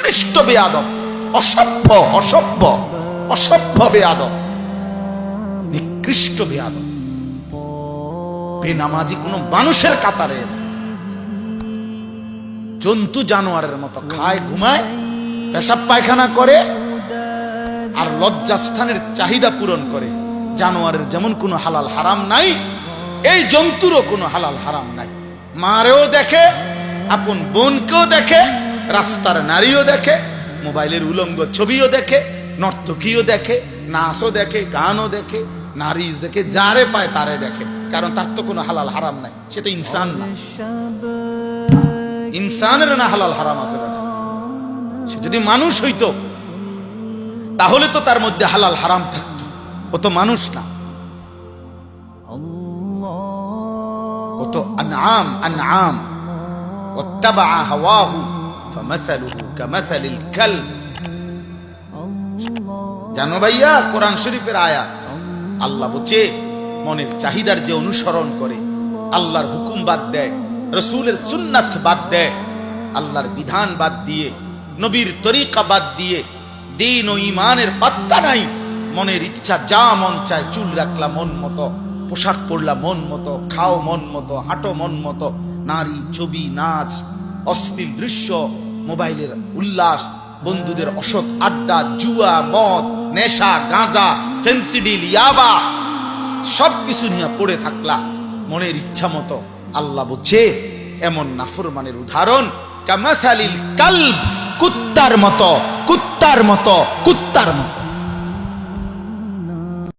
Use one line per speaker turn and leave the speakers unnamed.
নিকৃষ্ট বেয়াদব, অসভ্য অসভ্য অসভ্য বেয়াদব, নিকৃষ্ট বেয়াদব, বেনামাজি কোন মানুষের কাতারে, জন্তু জানোয়ারের মতো খায়, ঘুমায়, পেশাব পায়খানা করে আর লজ্জাস্থানের চাহিদা পূরণ করে। জানোয়ারের যেমন কোনো হালাল হারাম নাই, এই জন্তুরও কোনো হালাল হারাম নাই। মারেও দেখে, আপন বোনকেও দেখে, রাস্তার নারীও দেখে, মোবাইলের উলঙ্গ ছবিও দেখে, নর্তকীও দেখে, নাচও দেখে, গানও দেখে, নারী দেখে, যারে পায় তারে দেখে। কারণ তার তো কোনো হালাল হারাম নাই, সে তো ইনসান না। ইনসানের না হালাল হারাম আছে না? সে যদি মানুষ হইতো তাহলে তো তার মধ্যে হালাল হারাম থাকতো। ও তো মানুষ না, ও তো আনআম। আনআম ওয়াত্তাবা হাওয়াহু ফামাসালুহু কামাসালিল কালব। জানো ভাইয়া, কোরআন শরীফের আয়াত, আল্লাহ বলছে মনের চাহিদার যে অনুসরণ করে, আল্লাহর হুকুম বাদ দেয়, রাসূলের সুন্নাত বাদ দেয়, আল্লাহর বিধান বাদ দিয়ে, নবীর তরিকা বাদ দিয়ে, দিন ও ইমানের পাত্তা নাই, মনের ইচ্ছা যা মন চায়, চুল রাখলা মন মতো, পোশাক পরলা মন মতো, খাও মন মতো, হাঁটো মন মতো, নারী, ছবি, নাচ, অশ্লীল দৃশ্য, মোবাইলের উল্লাস, বন্ধুদের অসৎ আড্ডা, জুয়া, মদ, নেশা, গাঁজা, ফেন্সিডিল, ইয়াবা, সবকিছু নিয়ে পড়ে থাকলা মনের ইচ্ছা মতো। আল্লাহ বলছে এমন নাফরমানের উদাহরণ কামাসালিল কালব, কুত্তার মতো, কুত্তার মতো, কুত্তার মতো।